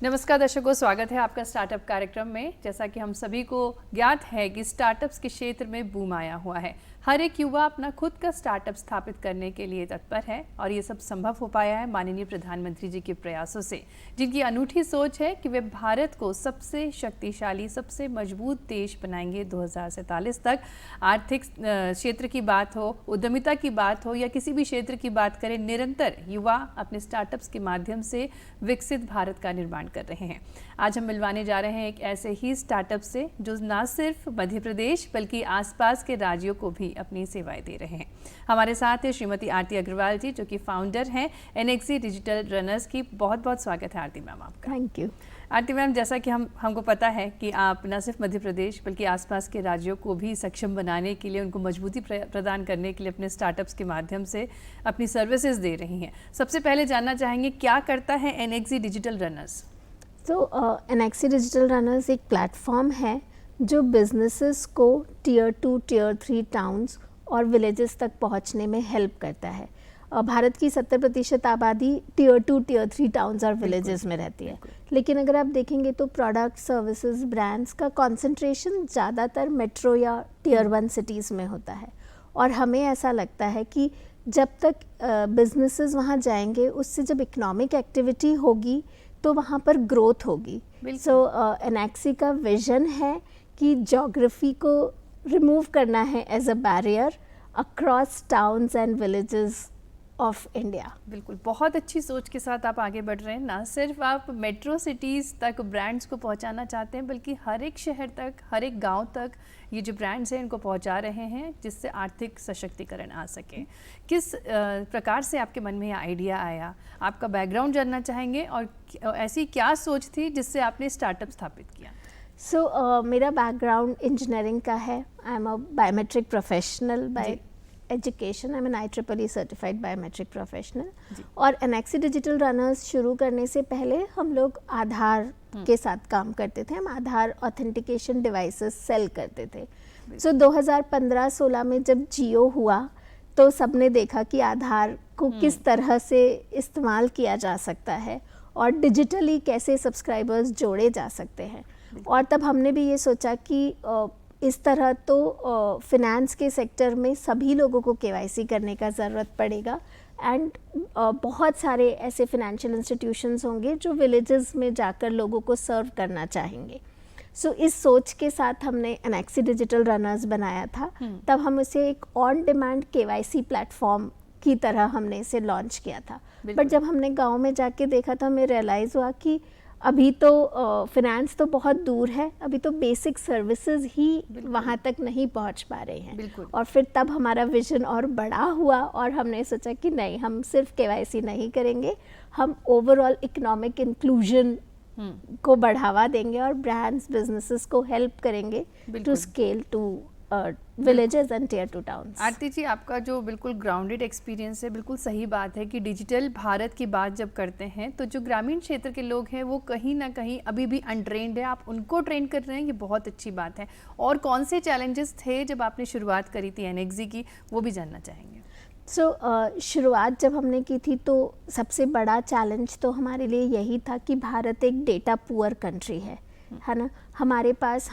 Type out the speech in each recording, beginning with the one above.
नमस्कार दर्शकों, स्वागत है आपका स्टार्टअप कार्यक्रम में। जैसा कि हम सभी को ज्ञात है कि स्टार्टअप्स के क्षेत्र में बूम आया हुआ है। हर एक युवा अपना खुद का स्टार्टअप स्थापित करने के लिए तत्पर है और ये सब संभव हो पाया है माननीय प्रधानमंत्री जी के प्रयासों से, जिनकी अनूठी सोच है कि वे भारत को सबसे शक्तिशाली, सबसे मजबूत देश बनाएंगे 2047 तक। आर्थिक क्षेत्र की बात हो, उद्यमिता की बात हो या किसी भी क्षेत्र की बात करें, निरंतर युवा अपने स्टार्टअप्स के माध्यम से विकसित भारत का निर्माण कर रहे हैं। आज हम मिलवाने जा रहे हैं एक ऐसे ही स्टार्टअप से जो न सिर्फ मध्य प्रदेश बल्कि आसपास के राज्यों को भी अपनी सेवाएं दे रहे हैं। हमारे साथ है श्रीमती आरती अग्रवाल जी, जो कि फाउंडर हैं एनएक्सी डिजिटल रनर्स की। बहुत बहुत स्वागत है आरती मैम आपका। Thank you. आरती मैम, जैसा कि हमको पता है कि आप न सिर्फ मध्य प्रदेश बल्कि आसपास के राज्यों को भी सक्षम बनाने के लिए, उनको मजबूती प्रदान करने के लिए अपने स्टार्टअप्स के माध्यम से अपनी सर्विसेज दे रही हैं। सबसे पहले जानना चाहेंगे क्या करता है एनएक्सी डिजिटल रनर्स? तो एनएक्सी डिजिटल रनर्स एक प्लेटफॉर्म है जो बिजनेसेस को टियर 2, टियर 3 टाउन्स और विलेजेस तक पहुंचने में हेल्प करता है। भारत की 70% आबादी टियर 2, टियर 3 टाउन्स और विलेजेस में रहती है, लेकिन अगर आप देखेंगे तो प्रोडक्ट, सर्विसेज, ब्रांड्स का कंसंट्रेशन ज़्यादातर मेट्रो या टियर 1 सिटीज़ में होता है। और हमें ऐसा लगता है कि जब तक बिजनेसेस वहाँ जाएंगे, उससे जब इकोनॉमिक एक्टिविटी होगी तो वहाँ पर ग्रोथ होगी। सो एनएक्सी का विजन है कि ज्योग्राफी को रिमूव करना है as a barrier across towns and villages of India. बिल्कुल, बहुत अच्छी सोच के साथ आप आगे बढ़ रहे हैं। ना सिर्फ आप मेट्रो सिटीज़ तक ब्रांड्स को पहुंचाना चाहते हैं, बल्कि हर एक शहर तक, हर एक गांव तक ये जो ब्रांड्स हैं इनको पहुंचा रहे हैं, जिससे आर्थिक सशक्तिकरण आ सके। किस प्रकार से आपके मन में ये आइडिया आया? आपका बैकग्राउंड जानना चाहेंगे और ऐसी क्या सोच थी जिससे आपने स्टार्टअप स्थापित किया? सो मेरा बैकग्राउंड इंजीनियरिंग का है। I am a biometric professional by education. I am an IEEE certified biometric professional. और एनएक्सी डिजिटल रनर्स शुरू करने से पहले हम लोग आधार के साथ काम करते थे। हम आधार ऑथेंटिकेशन डिवाइसेस सेल करते थे। सो 2015-16 में जब जियो हुआ तो सबने देखा कि आधार को किस तरह से इस्तेमाल किया जा सकता है और डिजिटली कैसे सब्सक्राइबर्स जोड़े जा सकते हैं। और तब हमने भी ये सोचा कि इस तरह तो फिनेंस के सेक्टर में सभी लोगों को केवाईसी करने का ज़रूरत पड़ेगा एंड बहुत सारे ऐसे फाइनेंशियल इंस्टीट्यूशंस होंगे जो विलेजेस में जाकर लोगों को सर्व करना चाहेंगे। सो इस सोच के साथ हमने एनएक्सी डिजिटल रनर्स बनाया था। तब हम इसे एक ऑन डिमांड केवाईसी प्लेटफॉर्म की तरह हमने इसे लॉन्च किया था। बट जब हमने गाँव में जाके देखा तो हमें रियलाइज़ हुआ कि अभी तो फिनेंस तो बहुत दूर है, अभी तो बेसिक सर्विसेज ही वहाँ तक नहीं पहुँच पा रहे हैं। और फिर तब हमारा विजन और बड़ा हुआ और हमने सोचा कि नहीं, हम सिर्फ केवाईसी नहीं करेंगे, हम ओवरऑल इकोनॉमिक इंक्लूजन को बढ़ावा देंगे और ब्रांड्स, बिजनेसेस को हेल्प करेंगे to scale to villages and tier 2 towns. Aarti ji, आपका जो बिल्कुल ग्राउंडेड एक्सपीरियंस है, बिल्कुल सही बात है कि डिजिटल भारत की बात जब करते हैं तो जो ग्रामीण क्षेत्र के लोग हैं वो कहीं ना कहीं अभी भी अनट्रेंड है। आप उनको ट्रेन कर रहे हैं, ये बहुत अच्छी बात है। और कौन से चैलेंजेस थे जब आपने शुरुआत करी थी एनएक्सी की, वो भी जानना चाहेंगे। शुरुआत जब हमने की थी तो सबसे बड़ा चैलेंज तो हमारे लिए यही था कि भारत एक डेटा पुअर कंट्री है ना। हमारे पास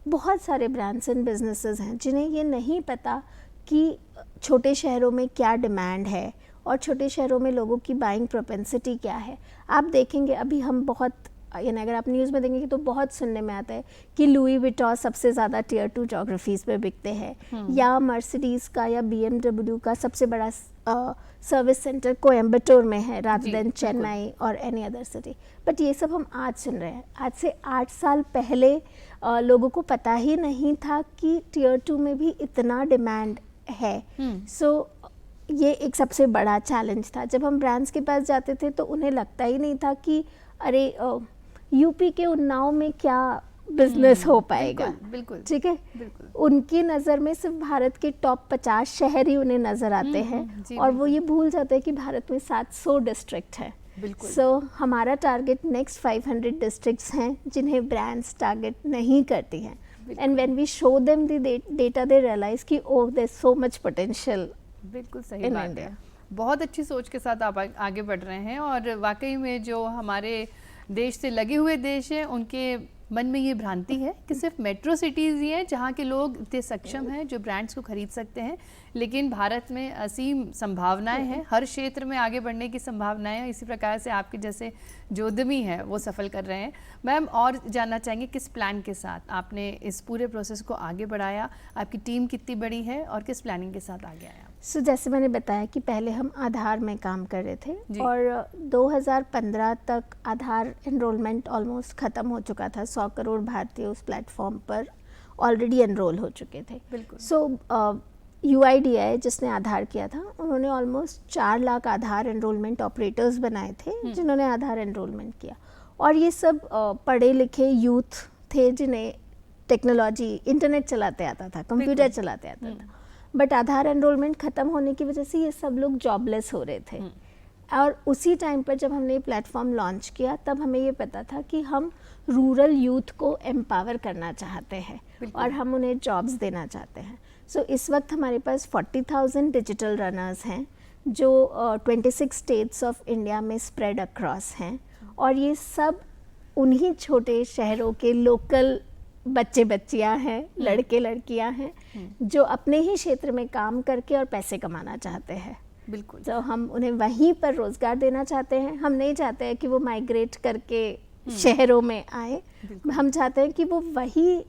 बहुत सारे ब्रांड्स एंड बिजनेसेस हैं जिन्हें ये नहीं पता कि छोटे शहरों में क्या डिमांड है और छोटे शहरों में लोगों की बाइंग प्रोपेंसिटी क्या है। आप देखेंगे अभी हम बहुत, यानी अगर आप न्यूज़ में देखेंगे तो बहुत सुनने में आता है कि लुई विटॉन सबसे ज़्यादा टियर 2 जोग्राफीज़ पे बिकते हैं, या मर्सिडीज़ का या BMW का सबसे बड़ा सर्विस सेंटर कोयम्बटूर में है रादर देन चेन्नई और एनी अदर सिटी। बट ये सब हम आज सुन रहे हैं। आज से 8 साल पहले लोगों को पता ही नहीं था कि टियर 2 में भी इतना डिमांड है। सो ये एक सबसे बड़ा चैलेंज था। जब हम ब्रांड्स के पास जाते थे तो उन्हें लगता ही नहीं था कि अरे यूपी के उन्नाव में क्या बिजनेस हो पाएगा। बिल्कुल, ठीक है। उनकी नज़र में सिर्फ भारत के टॉप 50 शहर ही उन्हें नज़र आते हैं और वो ये भूल जाते हैं कि भारत में 700 डिस्ट्रिक्ट हैं। सो हमारा टारगेट नेक्स्ट 500 डिस्ट्रिक्ट्स हैं जिन्हें ब्रांड्स टारगेट नहीं करती हैं। And when we show them the data they realise कि oh there is so much potential. बिल्कुल सही बात है। बहुत अच्छी सोच के साथ आप आगे बढ़ रहे हैं और वाकई में जो हमारे देश से लगे हुए देश हैं उनके मन में ये भ्रांति है कि सिर्फ मेट्रो सिटीज़ ही हैं जहाँ के लोग इतने सक्षम हैं जो ब्रांड्स को खरीद सकते हैं, लेकिन भारत में असीम संभावनाएं हैं, हर क्षेत्र में आगे बढ़ने की संभावनाएं हैं। इसी प्रकार से आपके जैसे जो उद्यमी हैं वो सफल कर रहे हैं। मैम, और जानना चाहेंगे किस प्लान के साथ आपने इस पूरे प्रोसेस को आगे बढ़ाया, आपकी टीम कितनी बड़ी है और किस प्लानिंग के साथ आगे आया? सो जैसे मैंने बताया कि पहले हम आधार में काम कर रहे थे और 2015 तक आधार एनरोलमेंट ऑलमोस्ट ख़त्म हो चुका था। 100 करोड़ भारतीय उस प्लेटफॉर्म पर ऑलरेडी एनरोल हो चुके थे। बिल्कुल। सो UIDAI जिसने आधार किया था, उन्होंने ऑलमोस्ट 4 लाख आधार एनरोलमेंट ऑपरेटर्स बनाए थे जिन्होंने आधार एनरोलमेंट किया। और ये सब पढ़े लिखे यूथ थे जिन्हें टेक्नोलॉजी, इंटरनेट चलाते आता था, कंप्यूटर चलाते आता था। बट आधार एनरोलमेंट ख़त्म होने की वजह से ये सब लोग जॉबलेस हो रहे थे। और उसी टाइम पर जब हमने ये प्लेटफॉर्म लॉन्च किया तब हमें ये पता था कि हम रूरल यूथ को एम्पावर करना चाहते हैं और हम उन्हें जॉब्स देना चाहते हैं। सो इस वक्त हमारे पास 40,000 डिजिटल रनर्स हैं जो 26 स्टेट्स ऑफ इंडिया में स्प्रेड अक्रॉस हैं, और ये सब उन्हीं छोटे शहरों के लोकल बच्चे बच्चियां हैं, लड़के लड़कियां हैं जो अपने ही क्षेत्र में काम करके और पैसे कमाना चाहते हैं। बिल्कुल। तो हम उन्हें वहीं पर रोजगार देना चाहते हैं। हम नहीं चाहते हैं कि वो माइग्रेट करके शहरों में आए, हम चाहते हैं कि वो वही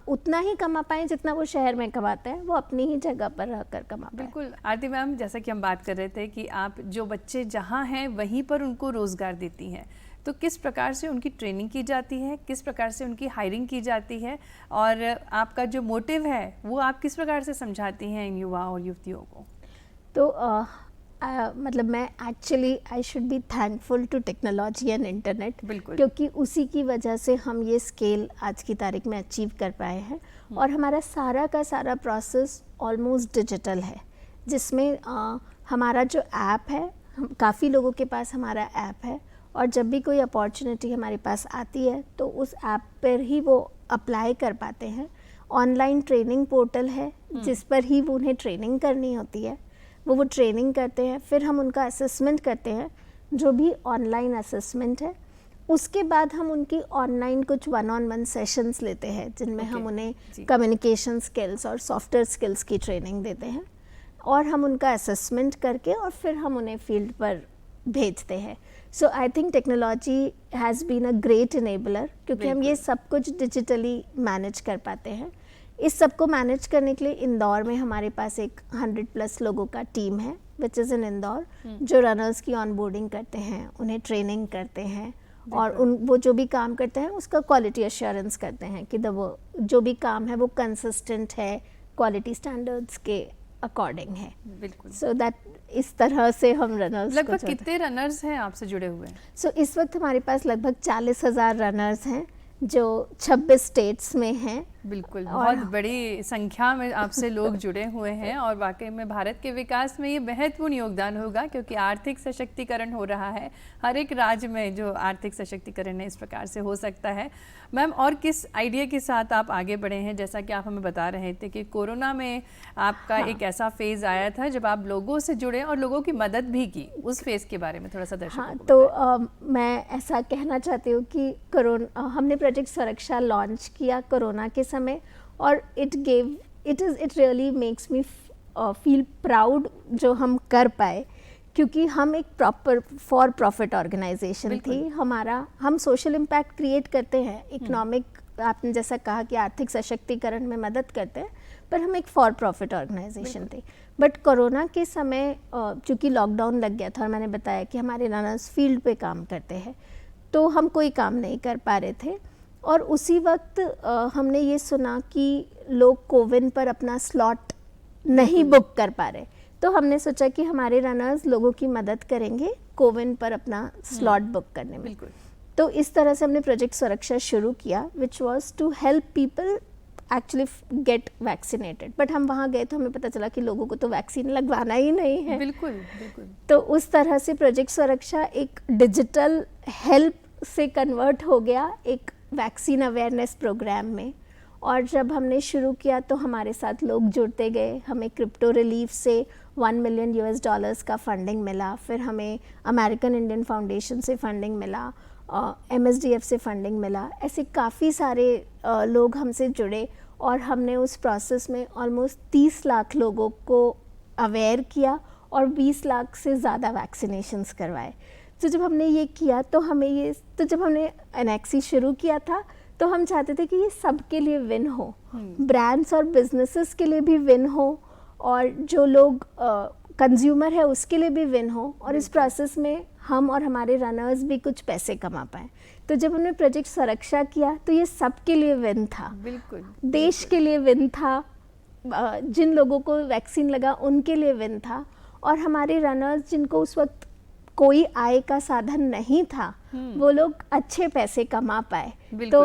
उतना ही कमा पाए जितना वो शहर में कमाते हैं, वो अपनी ही जगह पर रहकर कमा पाए। बिल्कुल। आरती मैम, जैसा कि हम बात कर रहे थे कि आप जो बच्चे जहाँ हैं वहीं पर उनको रोज़गार देती हैं, तो किस प्रकार से उनकी ट्रेनिंग की जाती है, किस प्रकार से उनकी हायरिंग की जाती है, और आपका जो मोटिव है वो आप किस प्रकार से समझाती हैं इन युवा और युवतियों को? तो मतलब मैं actually I should be thankful to technology and internet, क्योंकि उसी की वजह से हम ये स्केल आज की तारीख में अचीव कर पाए हैं। और हमारा सारा का सारा प्रोसेस ऑलमोस्ट डिजिटल है, जिसमें हमारा जो ऐप है, काफ़ी लोगों के पास हमारा ऐप है, और जब भी कोई अपॉर्चुनिटी हमारे पास आती है तो उस ऐप पर ही वो अप्लाई कर पाते हैं। ऑनलाइन ट्रेनिंग पोर्टल है जिस पर ही वो उन्हें ट्रेनिंग करनी होती है, वो ट्रेनिंग करते हैं, फिर हम उनका असेसमेंट करते हैं, जो भी ऑनलाइन असेसमेंट है। उसके बाद हम उनकी ऑनलाइन कुछ 1-on-1 सेशंस लेते हैं जिनमें हम उन्हें कम्युनिकेशन स्किल्स और सॉफ्टवेयर स्किल्स की ट्रेनिंग देते हैं, और हम उनका असेसमेंट करके और फिर हम उन्हें फील्ड पर भेजते हैं। So I think technology has been a great enabler, क्योंकि हम ये सब कुछ डिजिटली मैनेज कर पाते हैं। इस सब को मैनेज करने के लिए इंदौर में हमारे पास एक 100+ लोगों का टीम है विच इज़ इन इंदौर, जो रनर्स की ऑनबोर्डिंग करते हैं, उन्हें ट्रेनिंग करते हैं, और वो जो भी काम करते हैं उसका क्वालिटी एश्योरेंस करते हैं कि वो जो भी काम है वो कंसिस्टेंट है, क्वालिटी स्टैंडर्ड्स के अकॉर्डिंग है। बिल्कुल। सो दैट इस तरह से हम रनर्स, लगभग कितने रनर्स हैं आपसे जुड़े हुए? सो इस वक्त हमारे पास लगभग 40,000 रनर्स हैं जो 26 स्टेट्स में हैं। बिल्कुल, बहुत बड़ी संख्या में आपसे लोग जुड़े हुए हैं, और वाकई में भारत के विकास में ये महत्वपूर्ण योगदान होगा, क्योंकि आर्थिक सशक्तिकरण हो रहा है। हर एक राज्य में जो आर्थिक सशक्तिकरण है इस प्रकार से हो सकता है। मैम, और किस आइडिया के साथ आप आगे बढ़े हैं? जैसा कि आप हमें बता रहे थे कि कोरोना में आपका एक ऐसा फेज़ आया था जब आप लोगों से जुड़े और लोगों की मदद भी की, उस फेज़ के बारे में थोड़ा सा दर्शकों को तो मैं ऐसा कहना चाहती हूँ कि हमने प्रोजेक्ट सुरक्षा लॉन्च किया कोरोना के समय, और it really makes me feel proud जो हम कर पाए, क्योंकि हम एक प्रॉपर फॉर प्रॉफिट ऑर्गेनाइजेशन थी। हम सोशल इम्पैक्ट क्रिएट करते हैं, इकोनॉमिक, आपने जैसा कहा कि आर्थिक सशक्तिकरण में मदद करते हैं, पर हम एक फॉर प्रॉफिट ऑर्गेनाइजेशन थे। बट कोरोना के समय चूँकि लॉकडाउन लग गया था, और मैंने बताया कि हमारे रनर्स फील्ड पे काम करते हैं, तो हम कोई काम नहीं कर पा रहे थे। और उसी वक्त हमने ये सुना कि लोग कोविन पर अपना स्लॉट नहीं बुक कर पा रहे, तो हमने सोचा कि हमारे रनर्स लोगों की मदद करेंगे कोविन पर अपना स्लॉट बुक करने में। तो इस तरह से हमने प्रोजेक्ट सुरक्षा शुरू किया, which was to help people actually get vaccinated. But हम वहाँ गए तो हमें पता चला कि लोगों को तो वैक्सीन लगवाना ही नहीं है। बिल्कुल। तो उस तरह से प्रोजेक्ट सुरक्षा एक डिजिटल हेल्प से कन्वर्ट हो गया एक वैक्सीन अवेयरनेस प्रोग्राम में। और जब हमने शुरू किया तो हमारे साथ लोग जुड़ते गए। हमें क्रिप्टो रिलीफ से $1 मिलियन का फंडिंग मिला, फिर हमें अमेरिकन इंडियन फाउंडेशन से फंडिंग मिला, MSDF से फंडिंग मिला, ऐसे काफ़ी सारे लोग हमसे जुड़े और हमने उस प्रोसेस में ऑलमोस्ट 30 लाख लोगों को अवेयर किया और 20 लाख से ज़्यादा वैक्सीनेशंस करवाए। तो जब हमने ये किया तो जब हमने एनेक्सी शुरू किया था तो हम चाहते थे कि ये सबके लिए विन हो, ब्रांड्स और बिजनेसेस के लिए भी विन हो और जो लोग कंज्यूमर है उसके लिए भी विन हो और इस प्रोसेस में हम और हमारे रनर्स भी कुछ पैसे कमा पाए। तो जब हमने प्रोजेक्ट सुरक्षा किया तो ये सबके लिए विन था, बिल्कुल देश के लिए विन था, जिन लोगों को वैक्सीन लगा उनके लिए विन था और हमारे रनर्स जिनको उस वक्त कोई आय का साधन नहीं था वो लोग अच्छे पैसे कमा पाए। तो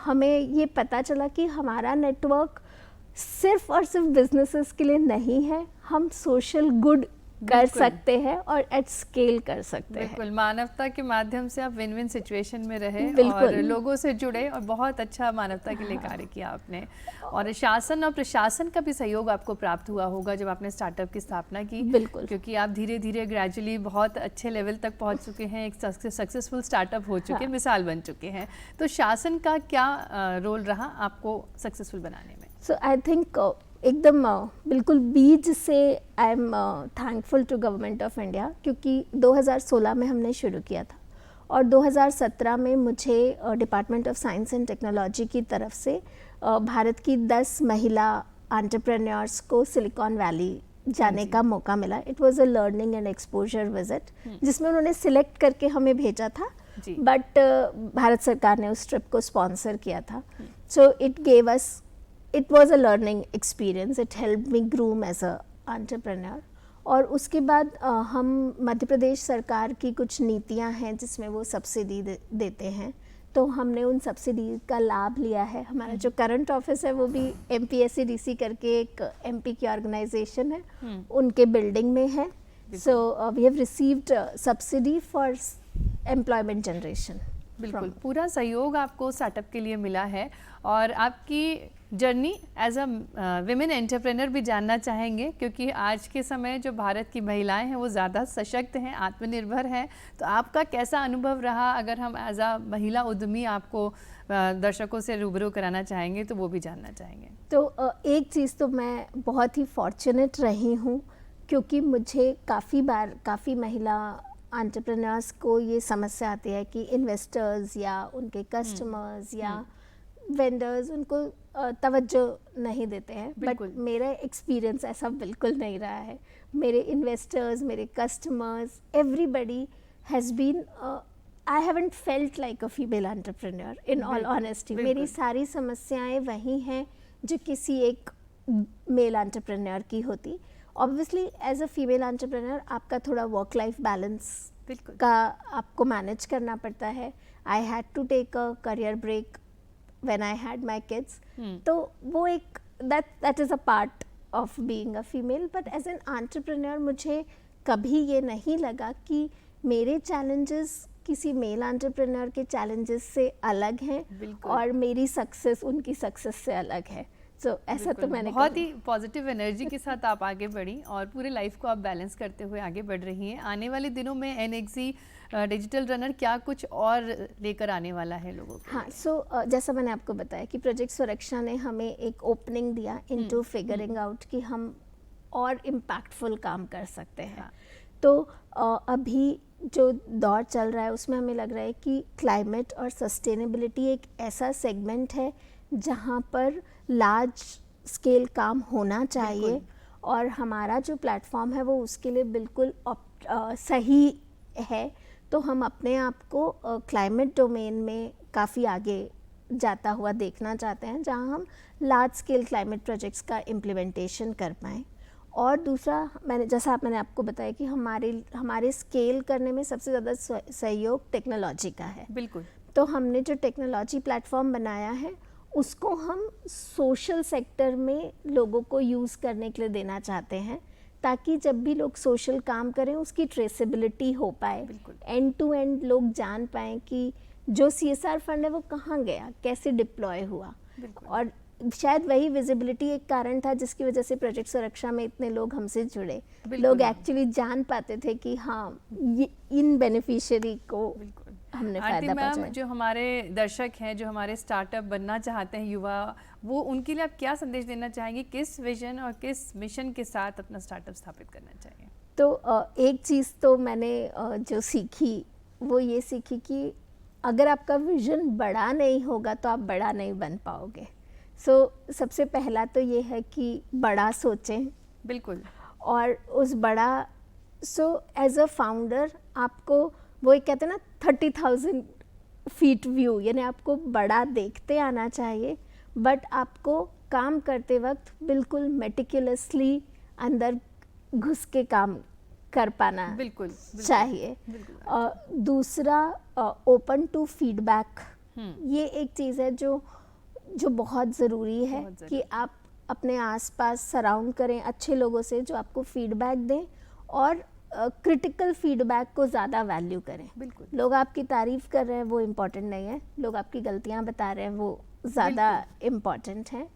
हमें ये पता चला कि हमारा नेटवर्क सिर्फ और सिर्फ बिजनेसेस के लिए नहीं है, हम सोशल गुड कर सकते हैं और एट स्केल कर सकते हैं। बिल्कुल, मानवता के माध्यम से आप विन विन सिचुएशन में रहे और लोगों से जुड़े और बहुत अच्छा मानवता के लिए कार्य किया आपने। और शासन और प्रशासन का भी सहयोग आपको प्राप्त हुआ होगा जब आपने स्टार्टअप की स्थापना की। बिल्कुल, क्योंकि आप धीरे धीरे ग्रेजुअली बहुत अच्छे लेवल तक पहुंच चुके हैं, एक सक्सेसफुल स्टार्टअप हो चुके हैं, मिसाल बन चुके हैं। तो शासन का क्या रोल रहा आपको सक्सेसफुल बनाने में? सो आई थिंक एकदम बिल्कुल बीज से I am thankful to government of India, क्योंकि 2016 में हमने शुरू किया था और 2017 में मुझे department of science and technology की तरफ से भारत की 10 महिला एंटरप्रेन्योर्स को सिलिकॉन वैली जाने का मौका मिला। It was a learning and exposure visit जिसमें उन्होंने सिलेक्ट करके हमें भेजा था, बट भारत सरकार ने उस ट्रिप को स्पॉन्सर किया था। सो it was a learning experience, it helped me groom as a entrepreneur। और उसके बाद हम मध्य प्रदेश सरकार की कुछ नीतियां हैं जिसमें वो सब्सिडी देते हैं, तो हमने उन सब्सिडी का लाभ लिया है। हमारा जो करंट ऑफिस है वो भी MPSCDC करके एक MP की ऑर्गेनाइजेशन है, उनके बिल्डिंग में है। So we have received subsidy for employment generation. बिल्कुल, पूरा सहयोग आपको स्टार्टअप के लिए मिला है। और आपकी journey as a women entrepreneur भी जानना चाहेंगे, क्योंकि आज के समय जो भारत की महिलाएं हैं वो ज़्यादा सशक्त हैं, आत्मनिर्भर हैं। तो आपका कैसा अनुभव रहा, अगर हम एज अ महिला उद्यमी आपको दर्शकों से रूबरू कराना चाहेंगे तो वो भी जानना चाहेंगे। तो एक चीज़ तो मैं बहुत ही फॉर्चुनेट रही हूँ, क्योंकि मुझे काफ़ी महिला एंटरप्रेन्योर्स को ये समस्या आती है कि इन्वेस्टर्स या उनके कस्टमर्स या वेंडर्स उनको तवज्जो नहीं देते हैं, बट मेरा एक्सपीरियंस ऐसा बिल्कुल नहीं रहा है। मेरे इन्वेस्टर्स, मेरे customers, everybody has been, I haven't felt like a female entrepreneur in all honesty. मेरी सारी समस्याएं वही हैं जो किसी एक मेल एंटरप्रेन्योर की होती। Obviously as a female entrepreneur आपका थोड़ा वर्क लाइफ बैलेंस का आपको मैनेज करना पड़ता है। I had to take a career break when I had my kids, तो वो एक that is a part of being a female, but as an entrepreneur मुझे कभी ये नहीं लगा कि मेरे challenges किसी मेल एंटरप्रेन्योर के challenges से अलग हैं और मेरी सक्सेस उनकी सक्सेस से अलग है। So, ऐसा तो मैंने बहुत ही पॉजिटिव एनर्जी के साथ आप आगे बढ़ी और पूरे लाइफ को आप बैलेंस करते हुए आगे बढ़ रही हैं। आने वाले दिनों में NXE डिजिटल रनर क्या कुछ और लेकर आने वाला है लोगों को? हाँ, सो जैसा मैंने आपको बताया कि प्रोजेक्ट सुरक्षा ने हमें एक ओपनिंग दिया इनटू फिगरिंग आउट कि हम और इम्पैक्टफुल काम कर सकते हैं। तो अभी जो दौर चल रहा है उसमें हमें लग रहा है कि क्लाइमेट और सस्टेनेबिलिटी एक ऐसा सेगमेंट है जहाँ पर लार्ज स्केल काम होना चाहिए और हमारा जो प्लेटफॉर्म है वो उसके लिए बिल्कुल सही है। तो हम अपने आप को क्लाइमेट डोमेन में काफ़ी आगे जाता हुआ देखना चाहते हैं, जहाँ हम लार्ज स्केल क्लाइमेट प्रोजेक्ट्स का इम्प्लीमेंटेशन कर पाएँ। और दूसरा, मैंने आपको बताया कि हमारे स्केल करने में सबसे ज़्यादा सहयोग टेक्नोलॉजी का है। बिल्कुल। तो हमने जो टेक्नोलॉजी प्लेटफॉर्म बनाया है उसको हम सोशल सेक्टर में लोगों को यूज़ करने के लिए देना चाहते हैं, ताकि जब भी लोग सोशल काम करें उसकी ट्रेसेबिलिटी हो पाए, एंड टू एंड लोग जान पाएँ कि जो CSR फंड है वो कहाँ गया, कैसे डिप्लॉय हुआ। और शायद वही विजिबिलिटी एक कारण था जिसकी वजह से प्रोजेक्ट सुरक्षा में इतने लोग हमसे जुड़े। लोग एक्चुअली जान पाते थे कि हाँ, ये इन बेनिफिशियरी को हमने आंटी फ़ायदा मैम, पहुंचाया। जो हमारे दर्शक हैं, जो हमारे स्टार्टअप बनना चाहते हैं युवा, वो उनके लिए आप क्या संदेश देना चाहेंगे? किस विजन और किस मिशन के साथ अपना स्टार्टअप स्थापित करना चाहिए? तो एक चीज़ तो मैंने जो सीखी वो ये सीखी कि अगर आपका विज़न बड़ा नहीं होगा तो आप बड़ा नहीं बन पाओगे। सबसे पहला तो ये है कि बड़ा सोचें, बिल्कुल। और उस बड़ा एज अ फाउंडर आपको वो एक कहते हैं ना 30,000 फीट व्यू, यानी आपको बड़ा देखते आना चाहिए, बट आपको काम करते वक्त बिल्कुल मेटिकुलसली अंदर घुस के काम कर पाना बिल्कुल, चाहिए। बिल्कुल। दूसरा, ओपन टू फीडबैक, ये एक चीज़ है जो बहुत ज़रूरी है, बहुत ज़रूरी। कि आप अपने आसपास सराउंड करें अच्छे लोगों से जो आपको फीडबैक दें, और क्रिटिकल फीडबैक को ज़्यादा वैल्यू करें। बिल्कुल। लोग आपकी तारीफ़ कर रहे हैं वो इम्पॉर्टेंट नहीं है, लोग आपकी गलतियां बता रहे हैं वो ज़्यादा इम्पॉर्टेंट हैं।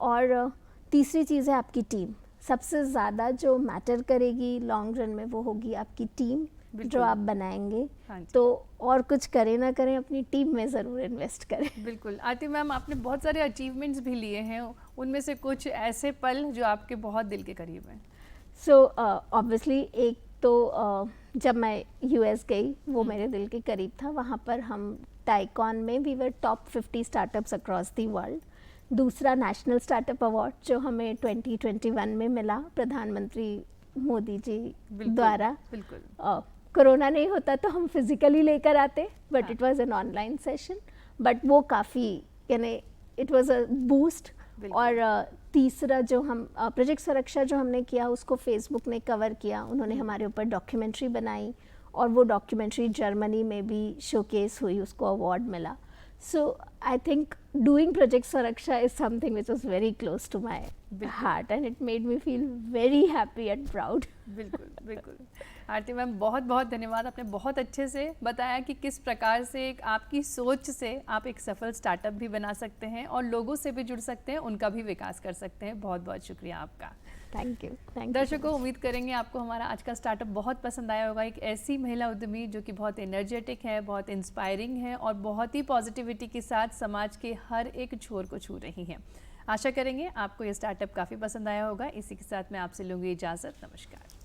और तीसरी चीज़ है आपकी टीम। सबसे ज़्यादा जो मैटर करेगी लॉन्ग रन में वो होगी आपकी टीम जो आप बनाएंगे। हाँ जी। तो और कुछ करें ना करें, अपनी टीम में ज़रूर इन्वेस्ट करें। बिल्कुल। आरती मैम, आपने बहुत सारे अचीवमेंट्स भी लिए हैं, उनमें से कुछ ऐसे पल जो आपके बहुत दिल के करीब हैं? ऑब्वियसली एक तो जब मैं यूएस गई वो मेरे दिल के करीब था। वहाँ पर हम टाइकॉन में we were top 50 startups across the world. दूसरा नेशनल स्टार्टअप अवार्ड जो हमें 2021 में मिला प्रधानमंत्री मोदी जी द्वारा। बिल्कुल। कोरोना नहीं होता तो हम फिजिकली लेकर आते, but it was an online session, but वो काफ़ी, यानी इट वाज अ बूस्ट। और तीसरा जो हम प्रोजेक्ट सुरक्षा जो हमने किया उसको फेसबुक ने कवर किया, उन्होंने हमारे ऊपर डॉक्यूमेंट्री बनाई, और वो डॉक्यूमेंट्री जर्मनी में भी शोकेस हुई, उसको अवार्ड मिला। So I think doing Project Suraksha is something which was very close to my heart, and it made me feel very happy and proud. बिल्कुल, बिल्कुल। आरती मैम, बहुत बहुत धन्यवाद। आपने बहुत अच्छे से बताया कि किस प्रकार से एक आपकी सोच से आप एक सफल स्टार्टअप भी बना सकते हैं और लोगों से भी जुड़ सकते हैं, उनका भी विकास कर सकते हैं। बहुत बहुत शुक्रिया आपका। Thank you. दर्शकों, उम्मीद करेंगे आपको हमारा आज का स्टार्टअप बहुत पसंद आया होगा। एक ऐसी महिला उद्यमी जो कि बहुत एनर्जेटिक है, बहुत इंस्पायरिंग है और बहुत ही पॉजिटिविटी के साथ समाज के हर एक छोर को छू रही हैं। आशा करेंगे आपको ये स्टार्टअप काफ़ी पसंद आया होगा। इसी के साथ मैं आपसे लूँगी इजाज़त। नमस्कार।